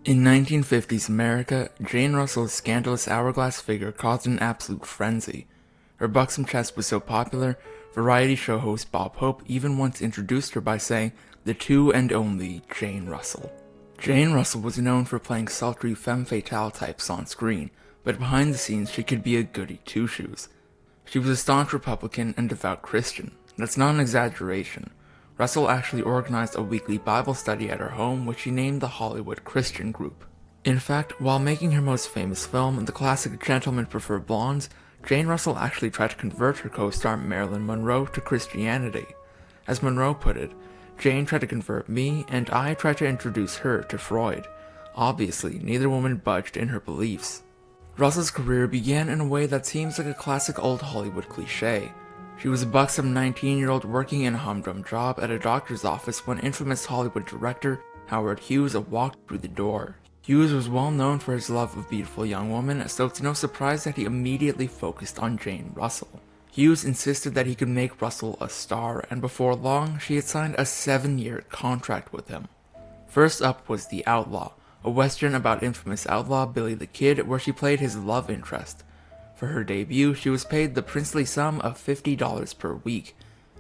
In 1950s America, Jane Russell's scandalous hourglass figure caused an absolute frenzy. Her buxom chest was so popular, variety show host Bob Hope even once introduced her by saying, "the two and only Jane Russell." Jane Russell was known for playing sultry femme fatale types on screen, but behind the scenes she could be a goody two-shoes. She was a staunch Republican and devout Christian. That's not an exaggeration. Russell actually organized a weekly Bible study at her home, which she named the Hollywood Christian Group. In fact, while making her most famous film, the classic Gentlemen Prefer Blondes, Jane Russell actually tried to convert her co-star Marilyn Monroe to Christianity. As Monroe put it, "Jane tried to convert me, and I tried to introduce her to Freud." Obviously, neither woman budged in her beliefs. Russell's career began in a way that seems like a classic old Hollywood cliché. She was a buxom 19-year-old working in a humdrum job at a doctor's office when infamous Hollywood director Howard Hughes walked through the door. Hughes was well known for his love of beautiful young women, so it's no surprise that he immediately focused on Jane Russell. Hughes insisted that he could make Russell a star, and before long, she had signed a 7-year contract with him. First up was The Outlaw, a western about infamous outlaw Billy the Kid, where she played his love interest. For her debut, she was paid the princely sum of $50 per week.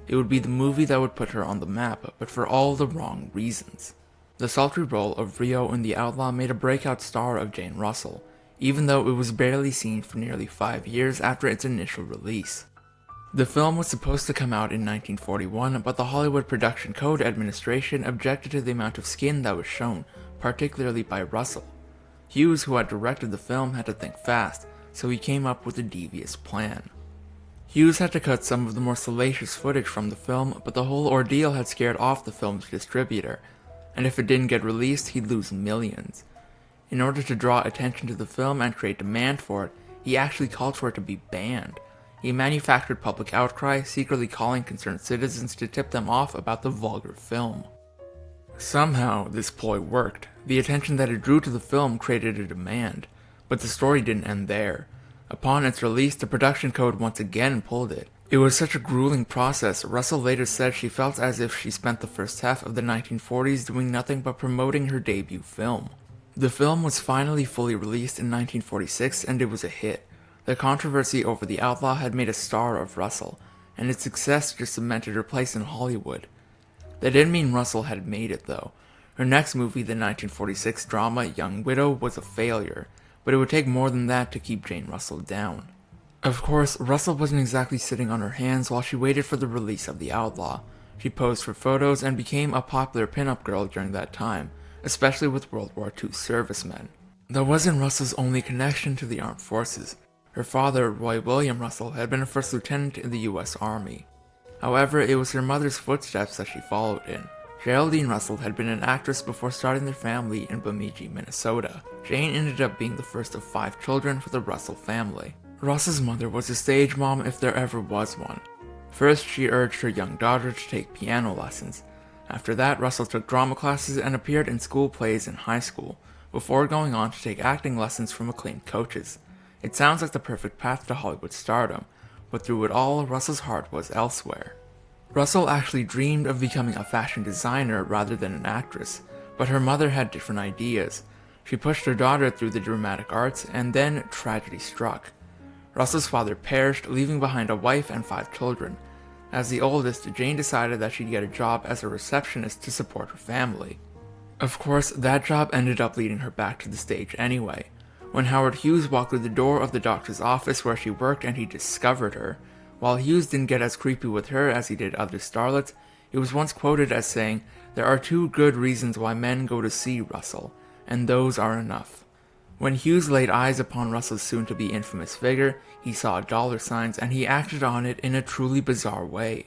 It would be the movie that would put her on the map, but for all the wrong reasons. The sultry role of Rio in The Outlaw made a breakout star of Jane Russell, even though it was barely seen for nearly 5 years after its initial release. The film was supposed to come out in 1941, but the Hollywood Production Code Administration objected to the amount of skin that was shown, particularly by Russell. Hughes, who had directed the film, had to think fast, so he came up with a devious plan. Hughes had to cut some of the more salacious footage from the film, but the whole ordeal had scared off the film's distributor, and if it didn't get released, he'd lose millions. In order to draw attention to the film and create demand for it, he actually called for it to be banned. He manufactured public outcry, secretly calling concerned citizens to tip them off about the vulgar film. Somehow, this ploy worked. The attention that it drew to the film created a demand, but the story didn't end there. Upon its release, the production code once again pulled it. It was such a grueling process. Russell later said she felt as if she spent the first half of the 1940s doing nothing but promoting her debut film. The film was finally fully released in 1946, and it was a hit. The controversy over The Outlaw had made a star of Russell, and its success just cemented her place in Hollywood. That didn't mean Russell had made it, though. Her next movie, the 1946 drama Young Widow, was a failure, but it would take more than that to keep Jane Russell down. Of course, Russell wasn't exactly sitting on her hands while she waited for the release of The Outlaw. She posed for photos and became a popular pinup girl during that time, especially with World War II servicemen. That wasn't Russell's only connection to the armed forces. Her father, Roy William Russell, had been a first lieutenant in the U.S. Army. However, it was her mother's footsteps that she followed in. Geraldine Russell had been an actress before starting their family in Bemidji, Minnesota. Jane ended up being the first of 5 children for the Russell family. Russell's mother was a stage mom if there ever was one. First, she urged her young daughter to take piano lessons. After that, Russell took drama classes and appeared in school plays in high school, before going on to take acting lessons from acclaimed coaches. It sounds like the perfect path to Hollywood stardom, but through it all, Russell's heart was elsewhere. Russell actually dreamed of becoming a fashion designer rather than an actress, but her mother had different ideas. She pushed her daughter through the dramatic arts, and then tragedy struck. Russell's father perished, leaving behind a wife and 5 children. As the oldest, Jane decided that she'd get a job as a receptionist to support her family. Of course, that job ended up leading her back to the stage anyway. When Howard Hughes walked through the door of the doctor's office where she worked and he discovered her, while Hughes didn't get as creepy with her as he did other starlets, he was once quoted as saying, "There are 2 good reasons why men go to see Russell, and those are enough." When Hughes laid eyes upon Russell's soon-to-be infamous figure, he saw dollar signs and he acted on it in a truly bizarre way.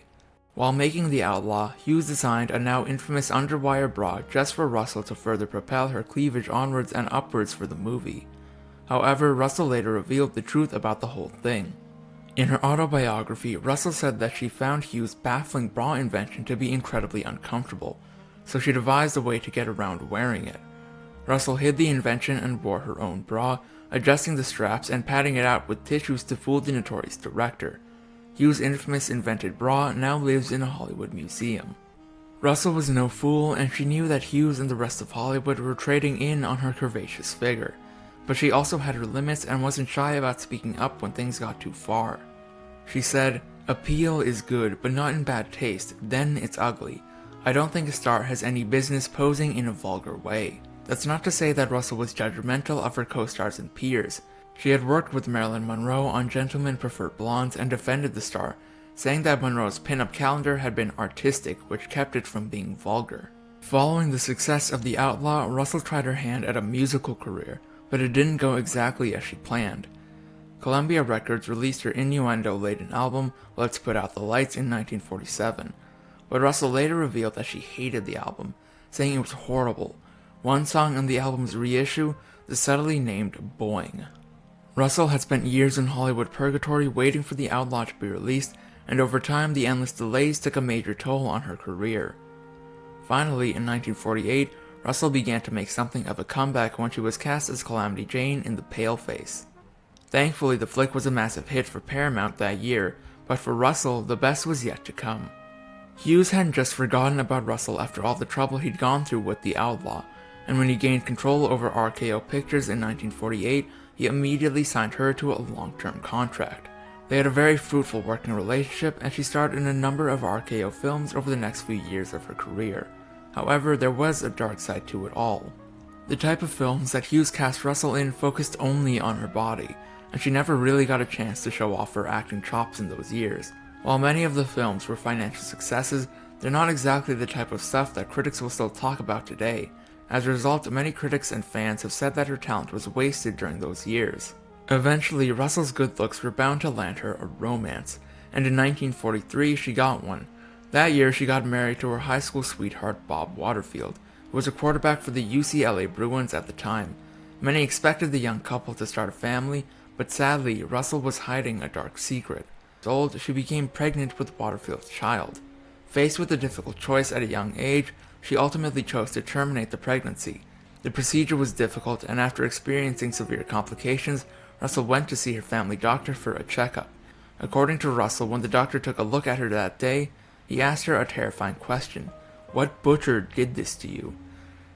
While making The Outlaw, Hughes designed a now infamous underwire bra just for Russell to further propel her cleavage onwards and upwards for the movie. However, Russell later revealed the truth about the whole thing. In her autobiography, Russell said that she found Hughes' baffling bra invention to be incredibly uncomfortable, so she devised a way to get around wearing it. Russell hid the invention and wore her own bra, adjusting the straps and padding it out with tissues to fool the notorious director. Hughes' infamous invented bra now lives in a Hollywood museum. Russell was no fool, and she knew that Hughes and the rest of Hollywood were trading in on her curvaceous figure, but she also had her limits and wasn't shy about speaking up when things got too far. She said, "Appeal is good, but not in bad taste, then it's ugly. I don't think a star has any business posing in a vulgar way." That's not to say that Russell was judgmental of her co-stars and peers. She had worked with Marilyn Monroe on Gentlemen Prefer Blondes and defended the star, saying that Monroe's pin-up calendar had been artistic, which kept it from being vulgar. Following the success of The Outlaw, Russell tried her hand at a musical career, but it didn't go exactly as she planned. Columbia Records released her innuendo-laden album, Let's Put Out the Lights, in 1947, but Russell later revealed that she hated the album, saying it was horrible. One song on the album's reissue, the subtly named Boing. Russell had spent years in Hollywood purgatory waiting for The Outlaw to be released, and over time the endless delays took a major toll on her career. Finally, in 1948, Russell began to make something of a comeback when she was cast as Calamity Jane in The Paleface. Thankfully, the flick was a massive hit for Paramount that year, but for Russell, the best was yet to come. Hughes hadn't just forgotten about Russell after all the trouble he'd gone through with The Outlaw, and when he gained control over RKO Pictures in 1948, he immediately signed her to a long-term contract. They had a very fruitful working relationship, and she starred in a number of RKO films over the next few years of her career. However, there was a dark side to it all. The type of films that Hughes cast Russell in focused only on her body, and she never really got a chance to show off her acting chops in those years. While many of the films were financial successes, they're not exactly the type of stuff that critics will still talk about today. As a result, many critics and fans have said that her talent was wasted during those years. Eventually, Russell's good looks were bound to land her a romance, and in 1943 she got one. That year she got married to her high school sweetheart Bob Waterfield, who was a quarterback for the UCLA Bruins at the time. Many expected the young couple to start a family, but sadly, Russell was hiding a dark secret. Told, she became pregnant with Waterfield's child. Faced with a difficult choice at a young age, she ultimately chose to terminate the pregnancy. The procedure was difficult, and after experiencing severe complications, Russell went to see her family doctor for a checkup. According to Russell, when the doctor took a look at her that day, he asked her a terrifying question: "What butcher did this to you?"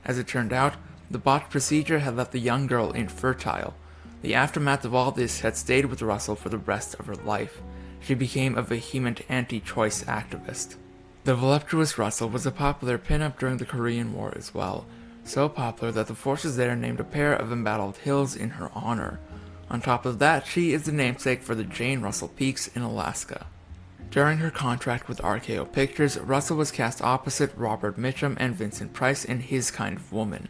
As it turned out, the botched procedure had left the young girl infertile. The aftermath of all this had stayed with Russell for the rest of her life. She became a vehement anti-choice activist. The voluptuous Russell was a popular pin-up during the Korean War as well, so popular that the forces there named a pair of embattled hills in her honor. On top of that, she is the namesake for the Jane Russell Peaks in Alaska. During her contract with RKO Pictures, Russell was cast opposite Robert Mitchum and Vincent Price in His Kind of Woman.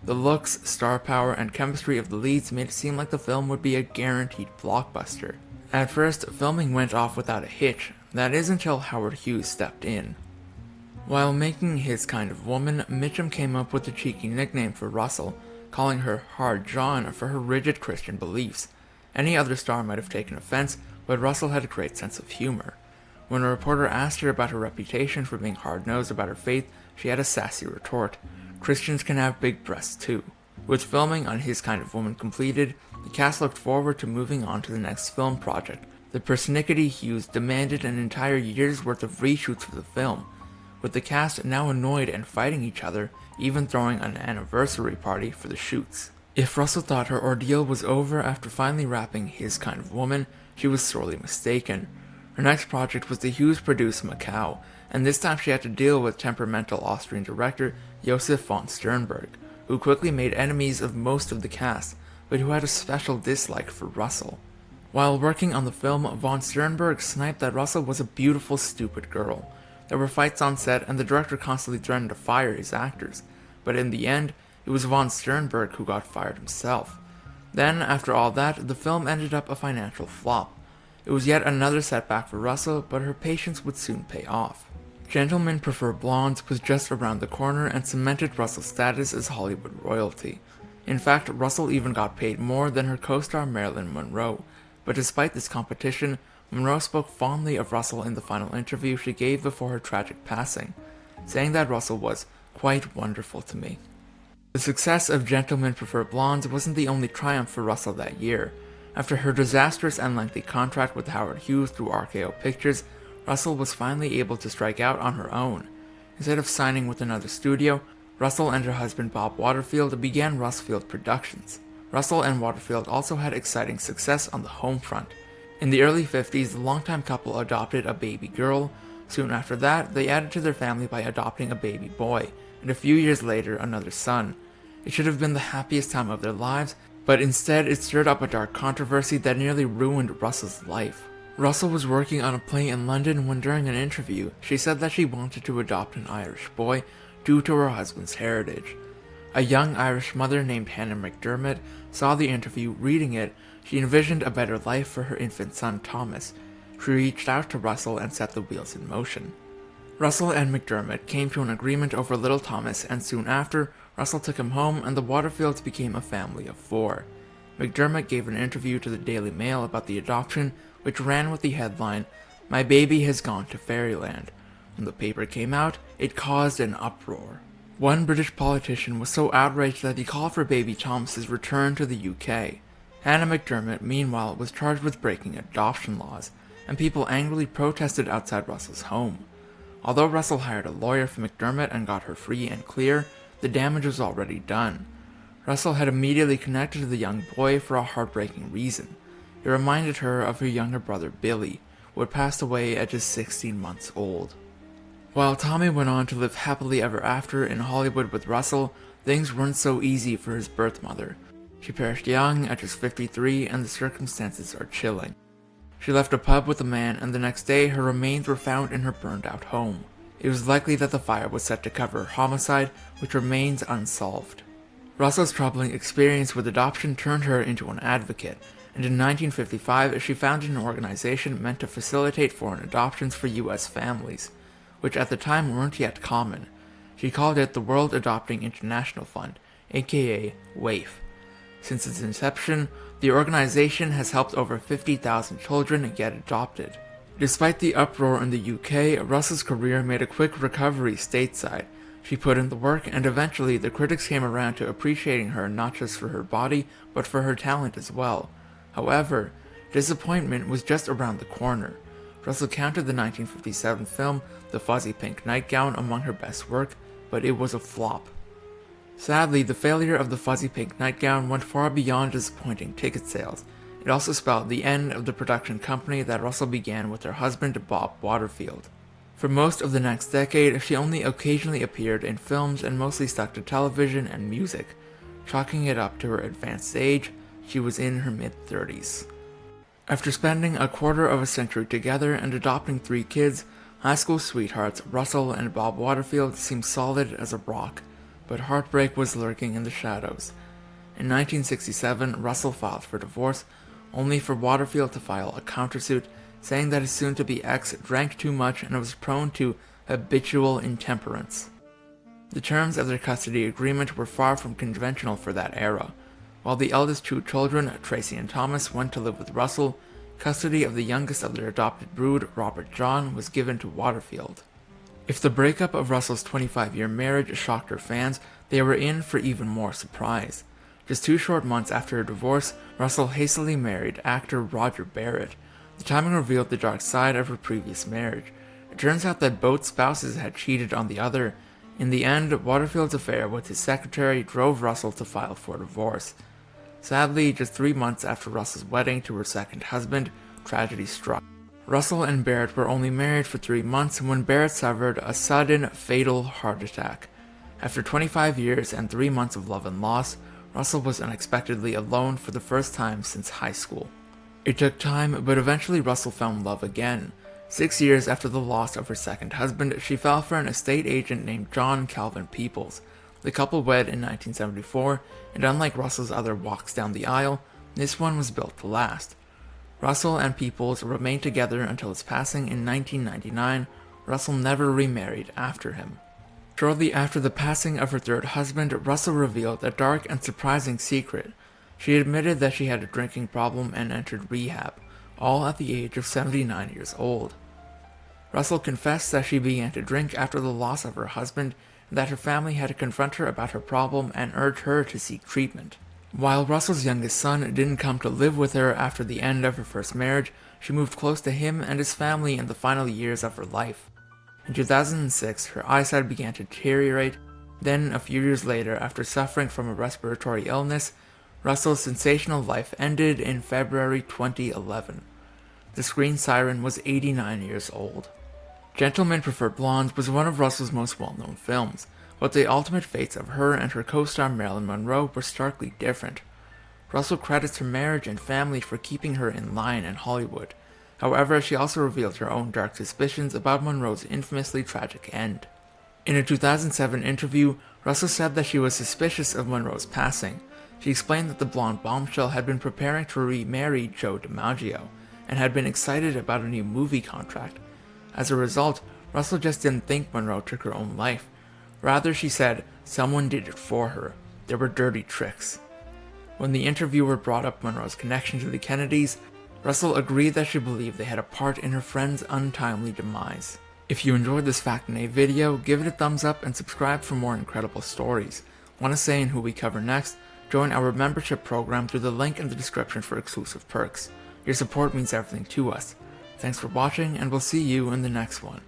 The looks, star power, and chemistry of the leads made it seem like the film would be a guaranteed blockbuster. At first, filming went off without a hitch. That is until Howard Hughes stepped in. While making His Kind of Woman, Mitchum came up with a cheeky nickname for Russell, calling her Hard John for her rigid Christian beliefs. Any other star might have taken offense, but Russell had a great sense of humor. When a reporter asked her about her reputation for being hard-nosed about her faith, she had a sassy retort: "Christians can have big breasts too." With filming on His Kind of Woman completed, the cast looked forward to moving on to the next film project. The persnickety Hughes demanded an entire year's worth of reshoots for the film, with the cast now annoyed and fighting each other, even throwing an anniversary party for the shoots. If Russell thought her ordeal was over after finally wrapping His Kind of Woman, she was sorely mistaken. Her next project was the Hughes-produced Macau, and this time she had to deal with temperamental Austrian director Josef von Sternberg, who quickly made enemies of most of the cast, but who had a special dislike for Russell. While working on the film, von Sternberg sniped that Russell was a beautiful, stupid girl. There were fights on set, and the director constantly threatened to fire his actors, but in the end, it was von Sternberg who got fired himself. Then, after all that, the film ended up a financial flop. It was yet another setback for Russell, but her patience would soon pay off. Gentlemen Prefer Blondes was just around the corner and cemented Russell's status as Hollywood royalty. In fact, Russell even got paid more than her co-star Marilyn Monroe, but despite this competition, Monroe spoke fondly of Russell in the final interview she gave before her tragic passing, saying that Russell was quite wonderful to me. The success of Gentlemen Prefer Blondes wasn't the only triumph for Russell that year. After her disastrous and lengthy contract with Howard Hughes through RKO Pictures, Russell was finally able to strike out on her own. Instead of signing with another studio, Russell and her husband Bob Waterfield began Russfield Productions. Russell and Waterfield also had exciting success on the home front. In the early 50s, the longtime couple adopted a baby girl. Soon after that, they added to their family by adopting a baby boy, and a few years later, another son. It should have been the happiest time of their lives, but instead it stirred up a dark controversy that nearly ruined Russell's life. Russell was working on a play in London when during an interview, she said that she wanted to adopt an Irish boy due to her husband's heritage. A young Irish mother named Hannah McDermott saw the interview. Reading it, she envisioned a better life for her infant son Thomas. She reached out to Russell and set the wheels in motion. Russell and McDermott came to an agreement over little Thomas, and soon after, Russell took him home and the Waterfields became a family of 4. McDermott gave an interview to the Daily Mail about the adoption, which ran with the headline, "My baby has gone to fairyland." When the paper came out, it caused an uproar. One British politician was so outraged that he called for baby Thomas's return to the UK. Hannah McDermott, meanwhile, was charged with breaking adoption laws, and people angrily protested outside Russell's home. Although Russell hired a lawyer for McDermott and got her free and clear, the damage was already done. Russell had immediately connected to the young boy for a heartbreaking reason. It reminded her of her younger brother Billy, who had passed away at just 16 months old. While Tommy went on to live happily ever after in Hollywood with Russell, things weren't so easy for his birth mother. She perished young at just 53, and the circumstances are chilling. She left a pub with a man, and the next day her remains were found in her burned out home. It was likely that the fire was set to cover her homicide, which remains unsolved. Russell's troubling experience with adoption turned her into an advocate, and in 1955 she founded an organization meant to facilitate foreign adoptions for U.S. families, which at the time weren't yet common. She called it the World Adopting International Fund, aka WAIF. Since its inception, the organization has helped over 50,000 children get adopted. Despite the uproar in the UK, Russell's career made a quick recovery stateside. She put in the work, and eventually the critics came around to appreciating her not just for her body, but for her talent as well. However, disappointment was just around the corner. Russell counted the 1957 film The Fuzzy Pink Nightgown among her best work, but it was a flop. Sadly, the failure of The Fuzzy Pink Nightgown went far beyond disappointing ticket sales. It also spelled the end of the production company that Russell began with her husband Bob Waterfield. For most of the next decade, she only occasionally appeared in films and mostly stuck to television and music. Chalking it up to her advanced age, she was in her mid-30s. After spending a quarter of a century together and adopting 3 kids, high school sweethearts Russell and Bob Waterfield seemed solid as a rock, but heartbreak was lurking in the shadows. In 1967, Russell filed for divorce, only for Waterfield to file a countersuit, saying that his soon-to-be ex drank too much and was prone to habitual intemperance. The terms of their custody agreement were far from conventional for that era. While the eldest 2 children, Tracy and Thomas, went to live with Russell, custody of the youngest of their adopted brood, Robert John, was given to Waterfield. If the breakup of Russell's 25-year marriage shocked her fans, they were in for even more surprise. Just 2 short months after her divorce, Russell hastily married actor Roger Barrett. The timing revealed the dark side of her previous marriage. It turns out that both spouses had cheated on the other. In the end, Waterfield's affair with his secretary drove Russell to file for divorce. Sadly, just 3 months after Russell's wedding to her second husband, tragedy struck. Russell and Barrett were only married for 3 months when Barrett suffered a sudden, fatal heart attack. After 25 years and 3 months of love and loss, Russell was unexpectedly alone for the first time since high school. It took time, but eventually Russell found love again. 6 years after the loss of her second husband, she fell for an estate agent named John Calvin Peoples. The couple wed in 1974, and unlike Russell's other walks down the aisle, this one was built to last. Russell and Peoples remained together until his passing in 1999. Russell never remarried after him. Shortly after the passing of her third husband, Russell revealed a dark and surprising secret. She admitted that she had a drinking problem and entered rehab, all at the age of 79 years old. Russell confessed that she began to drink after the loss of her husband, and that her family had to confront her about her problem and urge her to seek treatment. While Russell's youngest son didn't come to live with her after the end of her first marriage, she moved close to him and his family in the final years of her life. In 2006, her eyesight began to deteriorate. Then, a few years later, after suffering from a respiratory illness, Russell's sensational life ended in February 2011. The screen siren was 89 years old. Gentlemen Prefer Blondes was one of Russell's most well-known films, but the ultimate fates of her and her co-star Marilyn Monroe were starkly different. Russell credits her marriage and family for keeping her in line in Hollywood. However, she also revealed her own dark suspicions about Monroe's infamously tragic end. In a 2007 interview, Russell said that she was suspicious of Monroe's passing. She explained that the blonde Bombshell had been preparing to remarry Joe DiMaggio, and had been excited about a new movie contract. As a result, Russell just didn't think Monroe took her own life. Rather, she said, someone did it for her. There were dirty tricks. When the interviewer brought up Monroe's connection to the Kennedys, Russell agreed that she believed they had a part in her friend's untimely demise. If you enjoyed this Fact and A video, give it a thumbs up and subscribe for more incredible stories. Want to say in who we cover next? Join our membership program through the link in the description for exclusive perks. Your support means everything to us. Thanks for watching, and we'll see you in the next one.